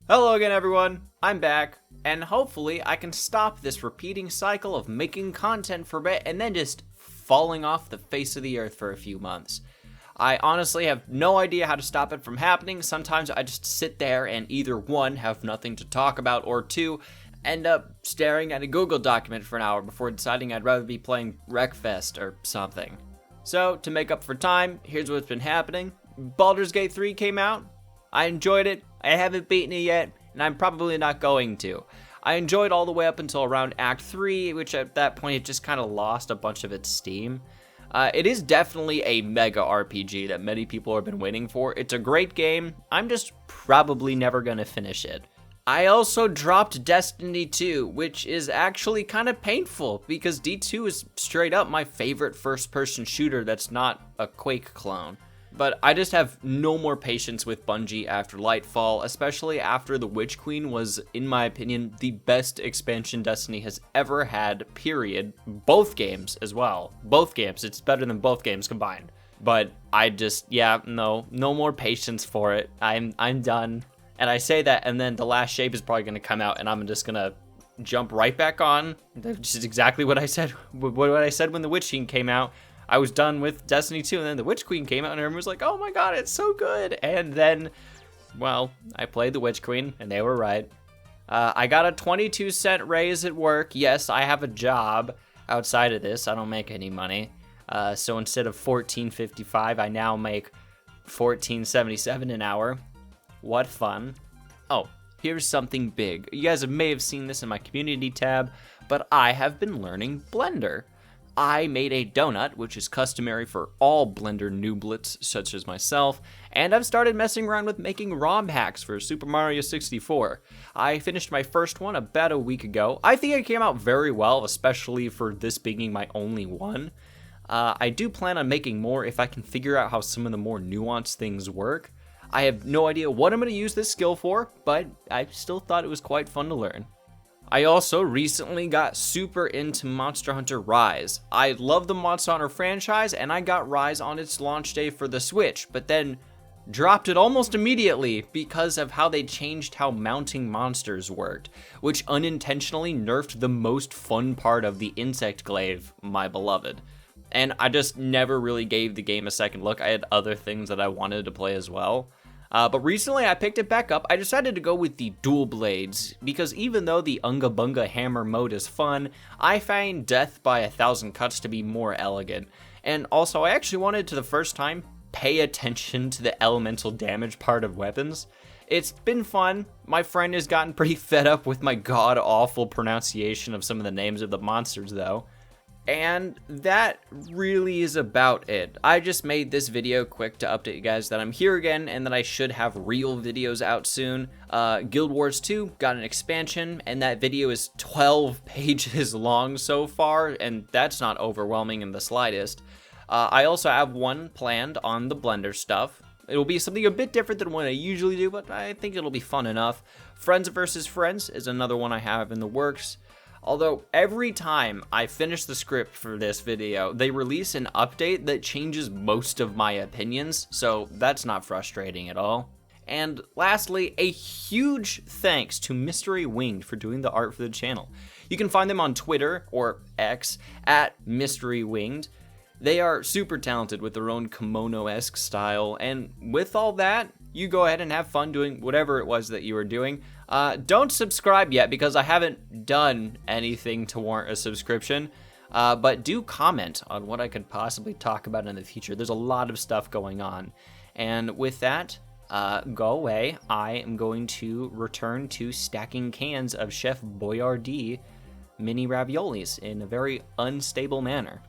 Hello again, everyone. I'm back, and hopefully I can stop this repeating cycle of making content for a bit and then just falling off the face of the earth for a few months. I honestly have no idea how to stop it from happening. Sometimes I just sit there and either one, have nothing to talk about, or two, end up staring at a Google document for an hour before deciding I'd rather be playing Wreckfest or something. So, to make up for time, here's what's been happening. Baldur's Gate 3 came out. I enjoyed it. I haven't beaten it yet, and I'm probably not going to. I enjoyed all the way up until around Act 3, which at that point it just kind of lost a bunch of its steam. It is definitely a mega RPG that many people have been waiting for. It's a great game. I'm just probably never going to finish it. I also dropped Destiny 2, which is actually kind of painful because D2 is straight up my favorite first-person shooter that's not a Quake clone. But I just have no more patience with Bungie after Lightfall, especially after the Witch Queen was, in my opinion, the best expansion Destiny has ever had, period. Both games as well. Both games. It's better than both games combined. But I just, no more patience for it. I'm done. And I say that, and then The Last Shape is probably going to come out, and I'm just going to jump right back on. Which is exactly what I said. What I said when the Witch Queen came out. I was done with Destiny 2, and then the Witch Queen came out, and everyone was like, oh my god, it's so good. And then, well, I played the Witch Queen, and they were right. I got a 22-cent raise at work. Yes, I have a job outside of this. I don't make any money. So instead of $14.55, I now make $14.77 an hour. What fun. Oh, here's something big. You guys may have seen this in my community tab, but I have been learning Blender. I made a donut, which is customary for all Blender nooblets such as myself, and I've started messing around with making ROM hacks for Super Mario 64. I finished my first one about a week ago. I think it came out very well, especially for this being my only one. I do plan on making more if I can figure out how some of the more nuanced things work. I have no idea what I'm going to use this skill for, but I still thought it was quite fun to learn. I also recently got super into Monster Hunter Rise. I love the Monster Hunter franchise, and I got Rise on its launch day for the Switch, but then dropped it almost immediately because of how they changed how mounting monsters worked, which unintentionally nerfed the most fun part of the Insect Glaive, my beloved. And I just never really gave the game a second look. I had other things that I wanted to play as well. But recently I picked it back up. I decided to go with the dual blades because even though the Unga Bunga hammer mode is fun, I find Death by 1,000 Cuts to be more elegant. And also I actually wanted to the first time pay attention to the elemental damage part of weapons. It's been fun. My friend has gotten pretty fed up with my god-awful pronunciation of some of the names of the monsters though. And that really is about it. I just made this video quick to update you guys that I'm here again and that I should have real videos out soon. Guild Wars 2 got an expansion and that video is 12 pages long so far, and that's not overwhelming in the slightest. I also have one planned on the Blender stuff. It'll be something a bit different than what I usually do, but I think it'll be fun enough. Friends vs. Friends is another one I have in the works. Although every time I finish the script for this video, they release an update that changes most of my opinions, so that's not frustrating at all. And lastly, a huge thanks to Mystery Winged for doing the art for the channel. You can find them on Twitter, or X, at Mystery Winged. They are super talented with their own kimono-esque style, and with all that, you go ahead and have fun doing whatever it was that you were doing. Don't subscribe yet because I haven't done anything to warrant a subscription, but do comment on what I could possibly talk about in the future. There's a lot of stuff going on. And with that, go away. I am going to return to stacking cans of Chef Boyardee mini raviolis in a very unstable manner.